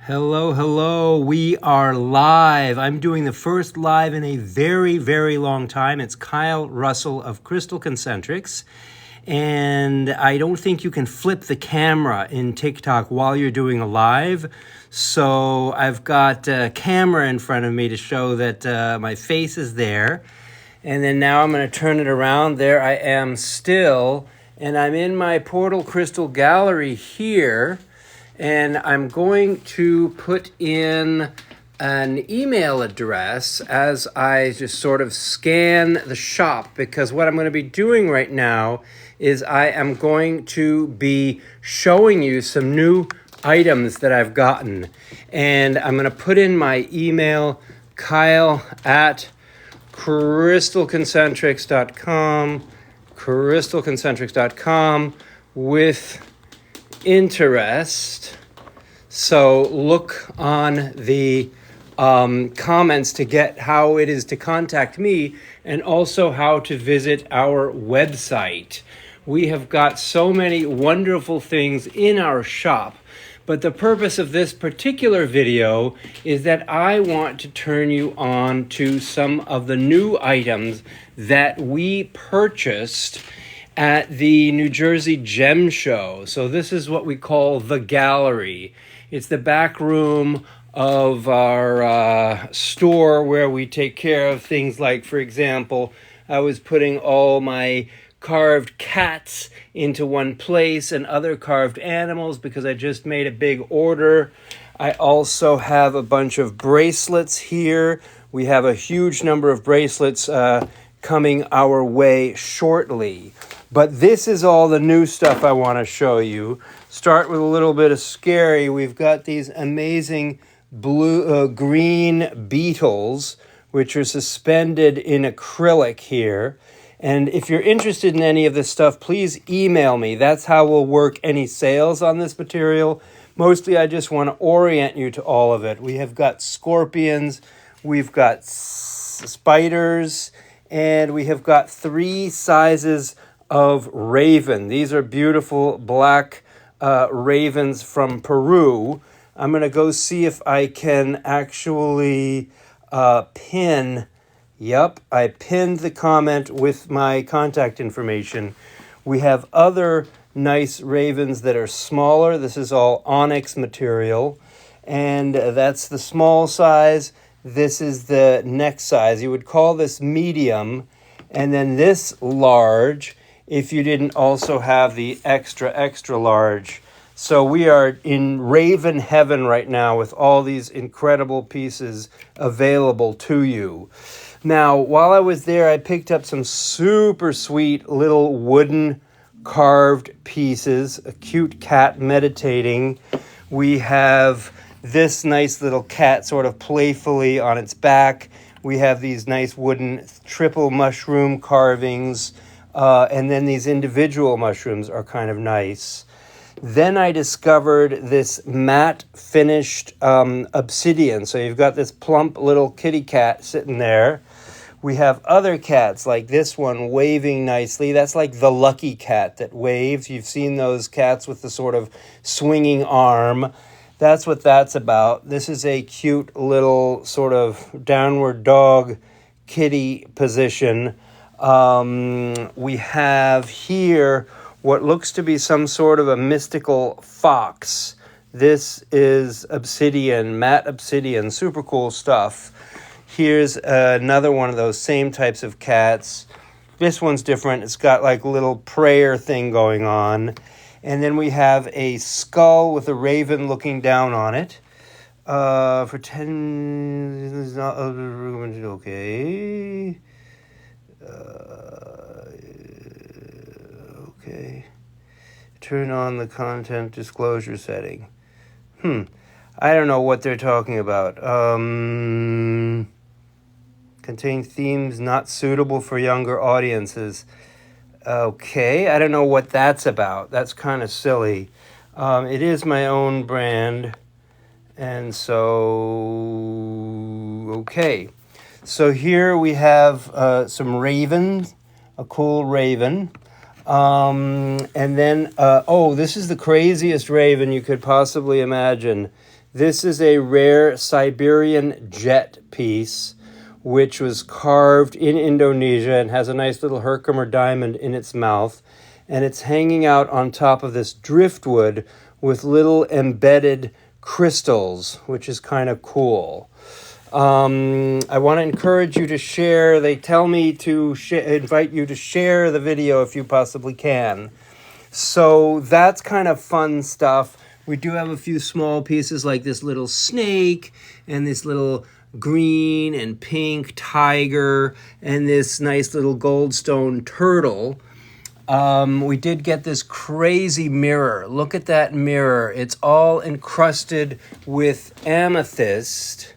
Hello, hello. We are live. I'm doing the first live in a very, very long time. It's Kyle Russell of CrystalConcentrics. And I don't think you can flip the camera in TikTok while you're doing a live. So I've got a camera in front of me to show that my face is there. And then now I'm going to turn it around. There I am still. And I'm in my Portal Crystal Gallery here. And I'm going to put in an email address as I just sort of scan the shop, because what I'm going to be doing right now is I am going to be showing you some new items that I've gotten. And I'm going to put in my email, kyle@crystalconcentrics.com, with interest. So look on the comments to get how it is to contact me and also how to visit our website. We have got so many wonderful things in our shop, but the purpose of this particular video is that I want to turn you on to some of the new items that we purchased at the New Jersey Gem Show. So this is what we call the gallery. It's the back room of our store where we take care of things like, for example, I was putting all my carved cats into one place and other carved animals because I just made a big order. I also have a bunch of bracelets here. We have a huge number of bracelets coming our way shortly. But this is all the new stuff I want to show you. Start with a little bit of scary. We've got these amazing green beetles, which are suspended in acrylic here. And if you're interested in any of this stuff, please email me. That's how we'll work any sales on this material. Mostly I just want to orient you to all of it. We have got scorpions, we've got spiders, and we have got 3 sizes of raven. These are beautiful black ravens from Peru. I'm going to go see if I can actually pin. Yep, I pinned the comment with my contact information. We have other nice ravens that are smaller. This is all onyx material, and that's the small size. This is the next size. You would call this medium, and then this large if you didn't also have the extra, extra large. So we are in raven heaven right now with all these incredible pieces available to you. Now, while I was there, I picked up some super sweet little wooden carved pieces, a cute cat meditating. We have this nice little cat sort of playfully on its back. We have these nice wooden triple mushroom carvings. And then these individual mushrooms are kind of nice. Then I discovered this matte finished obsidian. So you've got this plump little kitty cat sitting there. We have other cats like this one waving nicely. That's like the lucky cat that waves. You've seen those cats with the sort of swinging arm. That's what that's about. This is a cute little sort of downward dog kitty position. We have here what looks to be some sort of a mystical fox. This is obsidian, matte obsidian, super cool stuff. Here's another one of those same types of cats. This one's different. It's got like a little prayer thing going on. And then we have a skull with a raven looking down on it. For 10, okay. Okay. Turn on the content disclosure setting. I don't know what they're talking about. Contain themes not suitable for younger audiences. Okay, I don't know what that's about. That's kind of silly. It is my own brand. And so, okay. So here we have some ravens, a cool raven. And then, this is the craziest raven you could possibly imagine. This is a rare Siberian jet piece, which was carved in Indonesia and has a nice little Herkimer diamond in its mouth. And it's hanging out on top of this driftwood with little embedded crystals, which is kind of cool. I want to encourage you to share. They tell me to invite you to share the video if you possibly can. So that's kind of fun stuff. We do have a few small pieces like this little snake and this little green and pink tiger and this nice little goldstone turtle. We did get this crazy mirror. Look at that mirror. It's all encrusted with amethyst.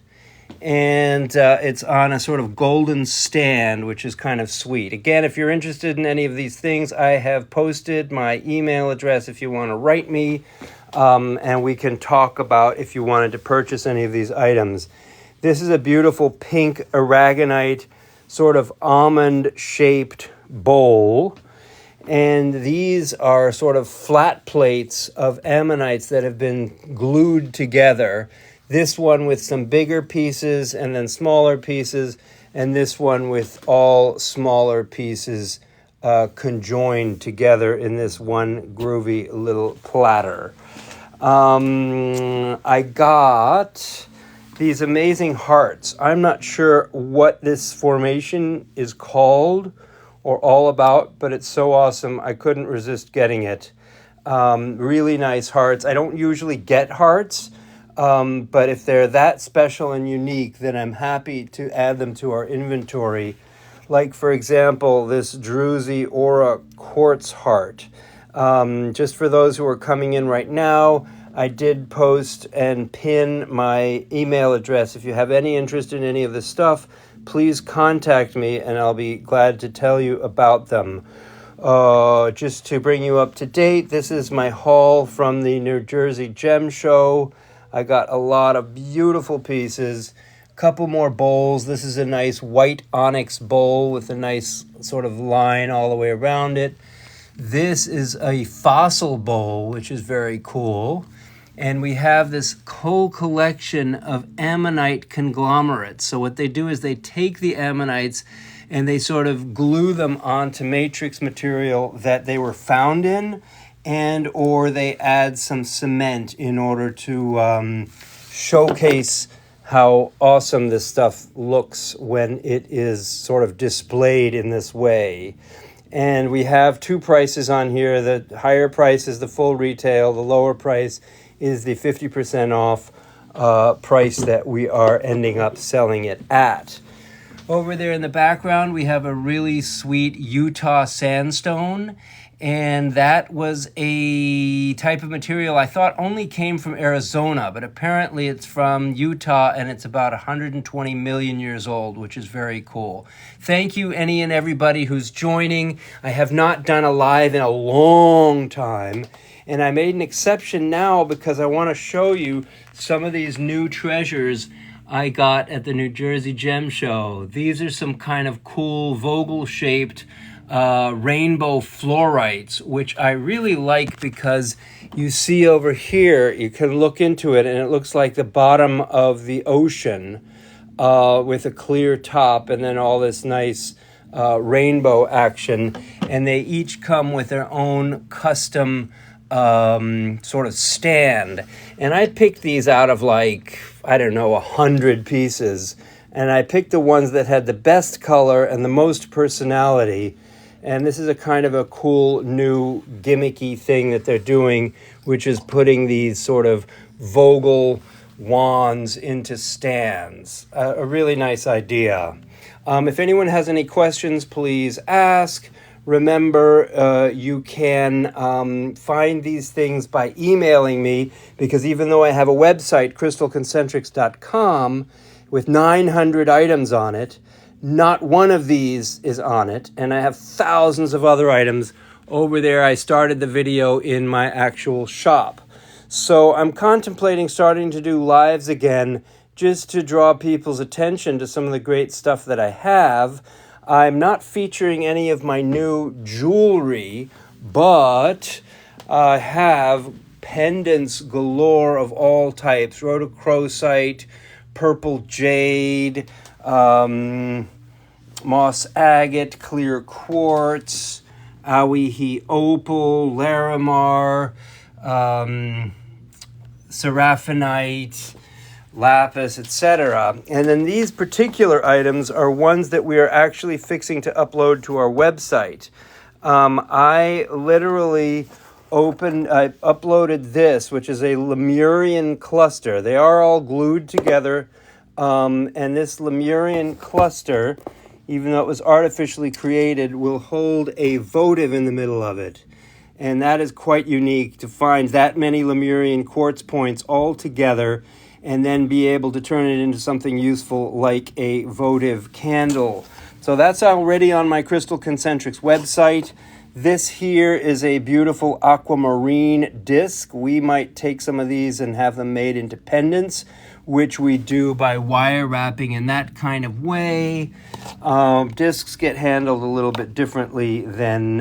And it's on a sort of golden stand, which is kind of sweet. Again, if you're interested in any of these things, I have posted my email address if you want to write me. And we can talk about if you wanted to purchase any of these items. This is a beautiful pink aragonite, sort of almond-shaped bowl. And these are sort of flat plates of ammonites that have been glued together. This one with some bigger pieces and then smaller pieces, and this one with all smaller pieces conjoined together in this one groovy little platter. I got these amazing hearts. I'm not sure what this formation is called or all about, but it's so awesome I couldn't resist getting it. Really nice hearts. I don't usually get hearts. But if they're that special and unique, then I'm happy to add them to our inventory. Like, for example, this Druzy Aura quartz heart. Just for those who are coming in right now, I did post and pin my email address. If you have any interest in any of this stuff, please contact me and I'll be glad to tell you about them. Just to bring you up to date, this is my haul from the New Jersey Gem Show. I got a lot of beautiful pieces, a couple more bowls. This is a nice white onyx bowl with a nice sort of line all the way around it. This is a fossil bowl, which is very cool. And we have this whole collection of ammonite conglomerates. So what they do is they take the ammonites and they sort of glue them onto matrix material that they were found in, and or they add some cement in order to showcase how awesome this stuff looks when it is sort of displayed in this way. And we have two prices on here. The higher price is the full retail. The lower price is the 50% off price that we are ending up selling it at. Over there in the background, we have a really sweet Utah sandstone. And that was a type of material I thought only came from Arizona, but apparently it's from Utah and it's about 120 million years old, which is very cool. Thank you, any and everybody who's joining. I have not done a live in a long time, and I made an exception now because I want to show you some of these new treasures I got at the New Jersey Gem Show. These are some kind of cool Vogel-shaped rainbow fluorites, which I really like because you see over here, you can look into it and it looks like the bottom of the ocean with a clear top and then all this nice rainbow action. And they each come with their own custom sort of stand. And I picked these out of 100 pieces. And I picked the ones that had the best color and the most personality. And this is a kind of a cool new gimmicky thing that they're doing, which is putting these sort of Vogel wands into stands. A really nice idea. If anyone has any questions, please ask. Remember, you can find these things by emailing me, because even though I have a website, CrystalConcentrics.com, with 900 items on it, not one of these is on it, and I have thousands of other items over there. I started the video in my actual shop. So I'm contemplating starting to do lives again just to draw people's attention to some of the great stuff that I have. I'm not featuring any of my new jewelry, but I have pendants galore of all types, rhodochrosite, purple jade, moss agate, clear quartz, Awihi opal, larimar, seraphinite, lapis, etc. And then these particular items are ones that we are actually fixing to upload to our website. I literally I uploaded this, which is a Lemurian cluster. They are all glued together, and this Lemurian cluster, even though it was artificially created, will hold a votive in the middle of it. And that is quite unique to find that many Lemurian quartz points all together and then be able to turn it into something useful like a votive candle. So that's already on my CrystalConcentrics website. This here is a beautiful aquamarine disc. We might take some of these and have them made into pendants, which we do by wire wrapping in that kind of way. Discs get handled a little bit differently than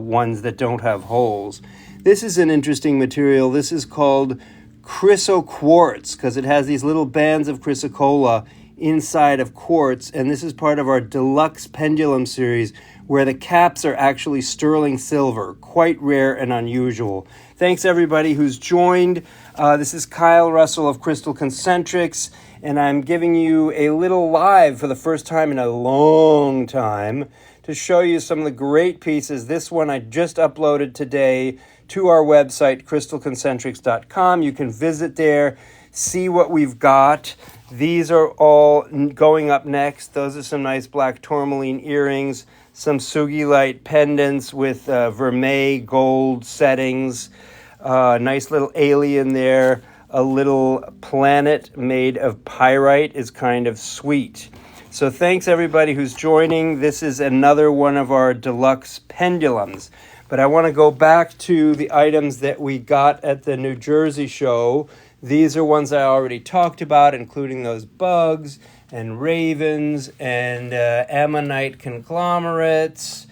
ones that don't have holes. This is an interesting material. This is called chrysoquartz because it has these little bands of chrysocolla inside of quartz, and this is part of our deluxe pendulum series where the caps are actually sterling silver, quite rare and unusual. Thanks everybody who's joined. This is Kyle Russell of CrystalConcentrics, and I'm giving you a little live for the first time in a long time to show you some of the great pieces. This one I just uploaded today to our website, CrystalConcentrics.com. You can visit there, see what we've got. These are all going up next. Those are some nice black tourmaline earrings, some sugilite pendants with vermeil gold settings, nice little alien there. A little planet made of pyrite is kind of sweet. So thanks everybody who's joining. This is another one of our deluxe pendulums. But I want to go back to the items that we got at the New Jersey show. These are ones I already talked about, including those bugs and ravens and ammonite conglomerates,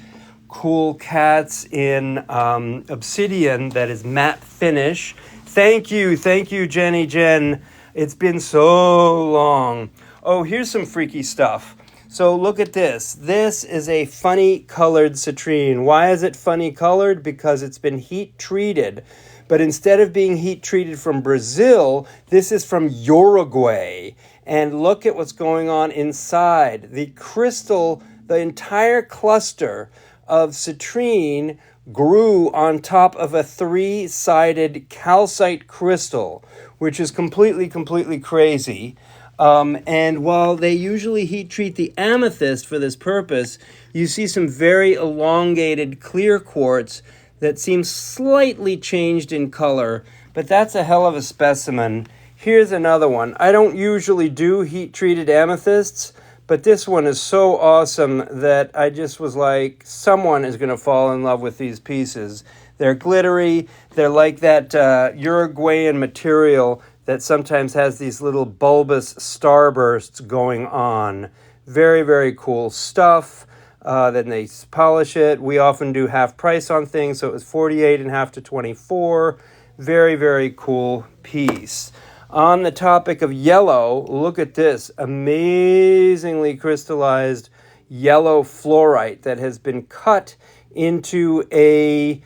cool cats in obsidian that is matte finish. Thank you, Jenny Jen. It's been so long. Oh, here's some freaky stuff. So look at this. This is a funny colored citrine. Why is it funny colored? Because it's been heat treated. But instead of being heat treated from Brazil, this is from Uruguay. And look at what's going on inside. The crystal, the entire cluster of citrine grew on top of a 3-sided calcite crystal, which is completely crazy. And while they usually heat treat the amethyst for this purpose, you see some very elongated clear quartz that seems slightly changed in color, but that's a hell of a specimen. Here's another one. I don't usually do heat-treated amethysts, but this one is so awesome that I just was like, someone is going to fall in love with these pieces. They're glittery. They're like that Uruguayan material that sometimes has these little bulbous starbursts going on. Very cool stuff. Then they polish it. We often do half price on things, so it was $48.50 to $24. Very cool piece. On the topic of yellow, look at this amazingly crystallized yellow fluorite that has been cut into a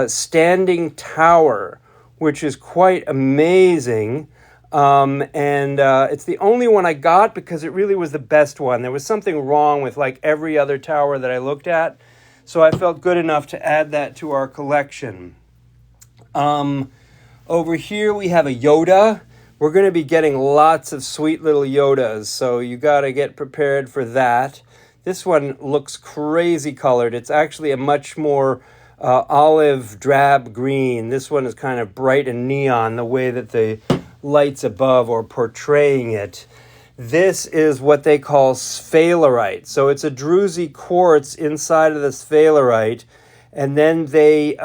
standing tower, which is quite amazing. It's the only one I got because it really was the best one. There was something wrong with like every other tower that I looked at, so I felt good enough to add that to our collection. Over here we have a Yoda. We're going to be getting lots of sweet little Yodas, so you got to get prepared for that. This one looks crazy colored. It's actually a much more olive drab green. This one is kind of bright and neon, the way that the lights above are portraying it. This is what they call sphalerite. So it's a druzy quartz inside of the sphalerite, and then they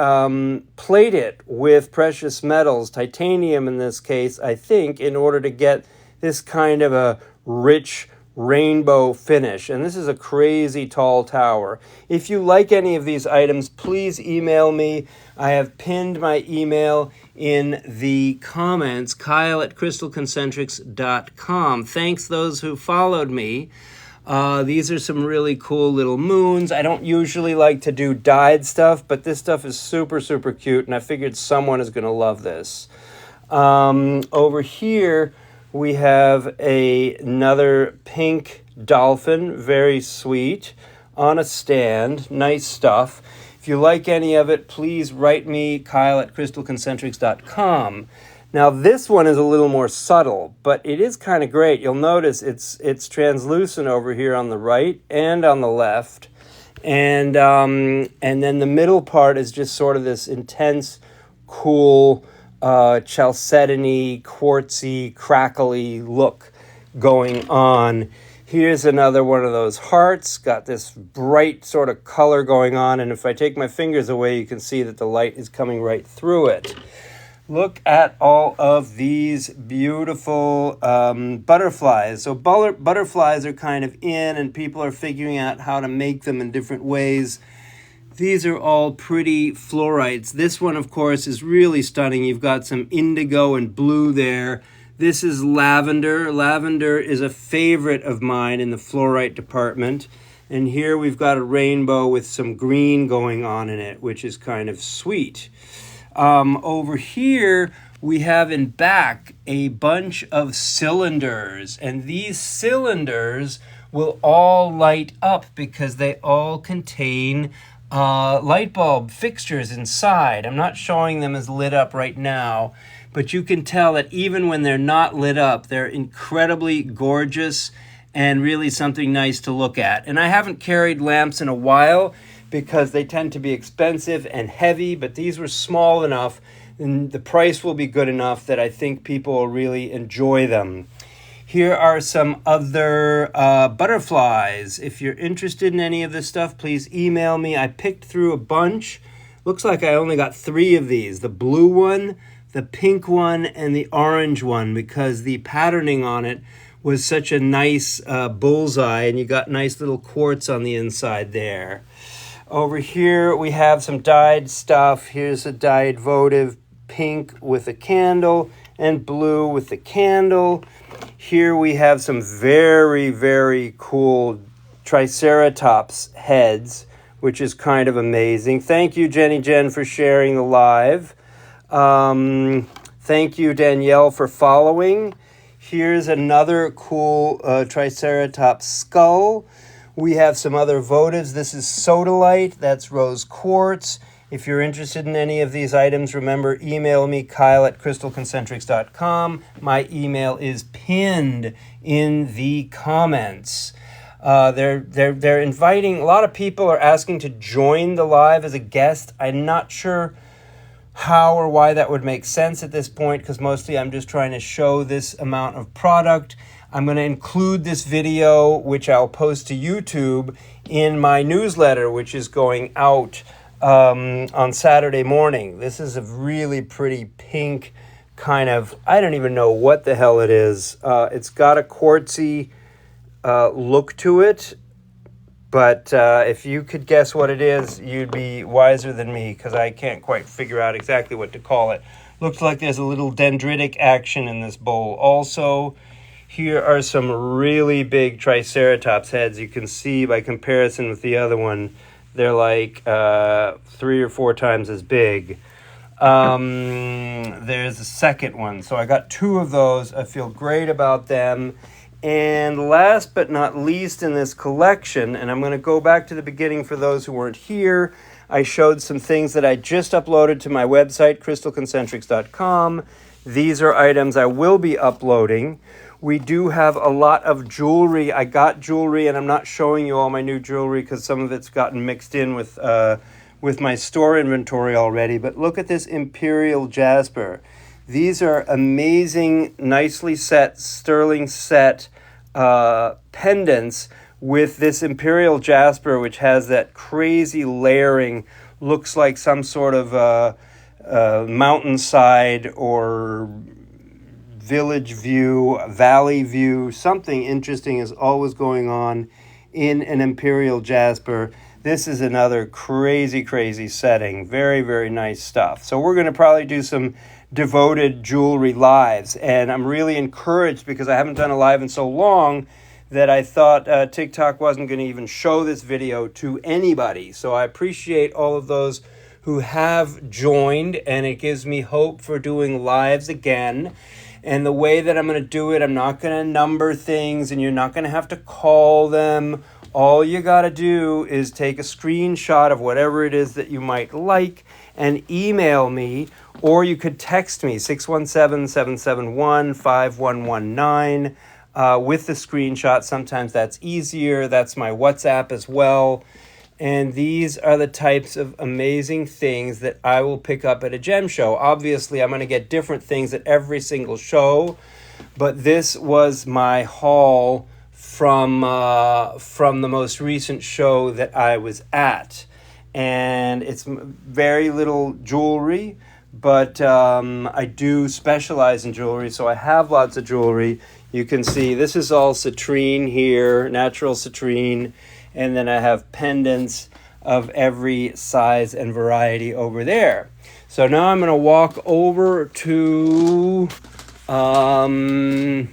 plate it with precious metals, titanium in this case, I think, in order to get this kind of a rich rainbow finish. And this is a crazy tall tower. If you like any of these items, please email me. I have pinned my email in the comments, kyle@crystalconcentrics.com. Thanks those who followed me. These are some really cool little moons. I don't usually like to do dyed stuff, but this stuff is super, super cute, and I figured someone is going to love this. Over here, we have another pink dolphin, very sweet, on a stand. Nice stuff. If you like any of it, please write me, kyle@crystalconcentrics.com. Now, this one is a little more subtle, but it is kind of great. You'll notice it's translucent over here on the right and on the left. And then the middle part is just sort of this intense, cool, chalcedony, quartzy, crackly look going on. Here's another one of those hearts, got this bright sort of color going on, and if I take my fingers away, you can see that the light is coming right through it. Look at all of these beautiful butterflies. So butterflies are kind of in, and people are figuring out how to make them in different ways. These are all pretty fluorites. This one, of course, is really stunning. You've got some indigo and blue there. This is lavender. Lavender is a favorite of mine in the fluorite department. And here we've got a rainbow with some green going on in it, which is kind of sweet. Over here, we have in back a bunch of cylinders, and these cylinders will all light up because they all contain light bulb fixtures inside. I'm not showing them as lit up right now, but you can tell that even when they're not lit up, they're incredibly gorgeous and really something nice to look at. And I haven't carried lamps in a while because they tend to be expensive and heavy, but these were small enough and the price will be good enough that I think people will really enjoy them. Here are some other butterflies. If you're interested in any of this stuff, please email me. I picked through a bunch. Looks like I only got 3 of these, the blue one, the pink one, and the orange one, because the patterning on it was such a nice bullseye, and you got nice little quartz on the inside there. Over here, we have some dyed stuff. Here's a dyed votive pink with a candle and blue with the candle. Here we have some very, very cool Triceratops heads, which is kind of amazing. Thank you, Jenny Jen, for sharing the live. Thank you, Danielle, for following. Here's another cool Triceratops skull. We have some other votives. This is sodalite. That's rose quartz. If you're interested in any of these items, remember, email me, kyle@crystalconcentrics.com. My email is pinned in the comments. They're inviting, a lot of people are asking to join the live as a guest. I'm not sure how or why that would make sense at this point, because mostly I'm just trying to show this amount of product. I'm going to include this video, which I'll post to YouTube, in my newsletter, which is going out on Saturday morning. This is a really pretty pink kind of, I don't even know what the hell it is. It's got a quartzy look to it, but if you could guess what it is, you'd be wiser than me, because I can't quite figure out exactly what to call it. Looks like there's a little dendritic action in this bowl also. Here are some really big Triceratops heads. You can see by comparison with the other one, they're like 3 or 4 times as big. There's a second one. So I got 2 of those. I feel great about them. And last but not least in this collection, and I'm going to go back to the beginning for those who weren't here, I showed some things that I just uploaded to my website, CrystalConcentrics.com. These are items I will be uploading. We do have a lot of jewelry. I got jewelry, and I'm not showing you all my new jewelry because some of it's gotten mixed in with my store inventory already. But look at this imperial jasper. These are amazing, nicely set, sterling set pendants with this imperial jasper, which has that crazy layering, looks like some sort of mountainside or village view, valley view. Something interesting is always going on in an imperial jasper. This is another crazy, crazy setting. Very, very nice stuff. So we're going to probably do some devoted jewelry lives. And I'm really encouraged because I haven't done a live in so long that I thought TikTok wasn't going to even show this video to anybody. So I appreciate all of those who have joined, and it gives me hope for doing lives again. And the way that I'm going to do it, I'm not going to number things, and you're not going to have to call them. All you got to do is take a screenshot of whatever it is that you might like and email me, or you could text me, 617-771-5119, with the screenshot. Sometimes that's easier. That's my WhatsApp as well. And these are the types of amazing things that I will pick up at a gem show. Obviously, I'm going to get different things at every single show, but this was my haul from the most recent show that I was at. And it's very little jewelry, but I do specialize in jewelry, so I have lots of jewelry. You can see this is all citrine here, natural citrine. And then I have pendants of every size and variety over there. So now I'm going to walk over to, I'm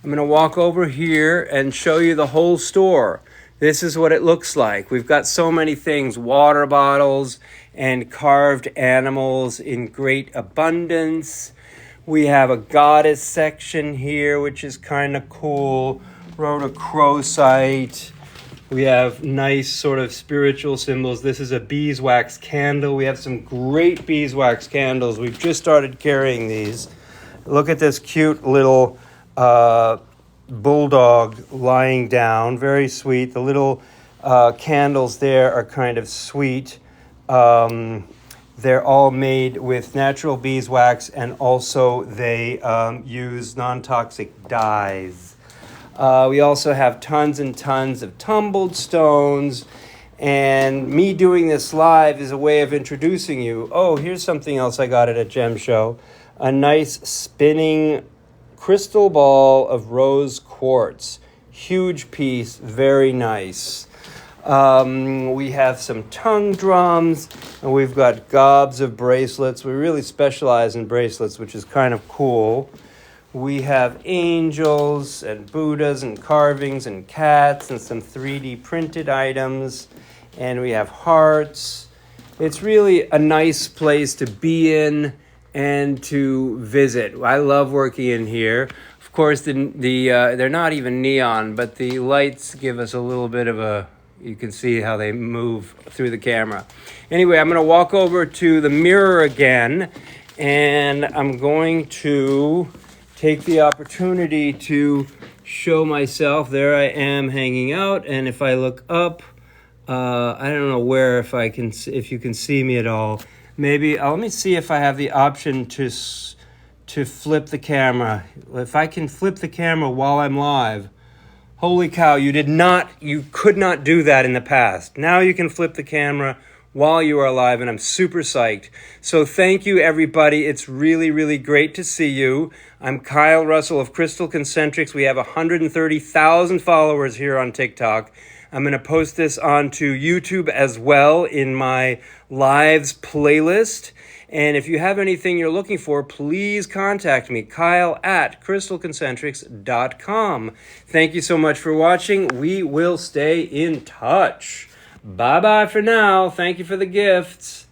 going to walk over here and show you the whole store. This is what it looks like. We've got so many things, water bottles and carved animals in great abundance. We have a goddess section here, which is kind of cool. Rhodochrosite. We have nice sort of spiritual symbols. This is a beeswax candle. We have some great beeswax candles. We've just started carrying these. Look at this cute little bulldog lying down. Very sweet. The little candles there are kind of sweet. They're all made with natural beeswax, and also they use non-toxic dyes. We also have tons and tons of tumbled stones, and me doing this live is a way of introducing you. Oh, here's something else I got at a gem show. A nice spinning crystal ball of rose quartz. Huge piece, very nice. We have some tongue drums, and we've got gobs of bracelets. We really specialize in bracelets, which is kind of cool. We have angels and Buddhas and carvings and cats and some 3D printed items. And we have hearts. It's really a nice place to be in and to visit. I love working in here. Of course, they're not even neon, but the lights give us a little bit of a, you can see how they move through the camera. Anyway, I'm going to walk over to the mirror again, and I'm going to take the opportunity to show myself. There I am hanging out, and if I look up, I don't know where, if you can see me at all. Maybe let me see if I have the option to flip the camera. If I can flip the camera while I'm live. Holy cow, you could not do that in the past. Now you can flip the camera while you are live, and I'm super psyched. So thank you, everybody. It's really, really great to see you. I'm Kyle Russell of CrystalConcentrics. We have 130,000 followers here on TikTok. I'm going to post this onto YouTube as well in my lives playlist. And if you have anything you're looking for, please contact me, kyle@crystalconcentrics.com. Thank you so much for watching. We will stay in touch. Bye-bye for now. Thank you for the gifts.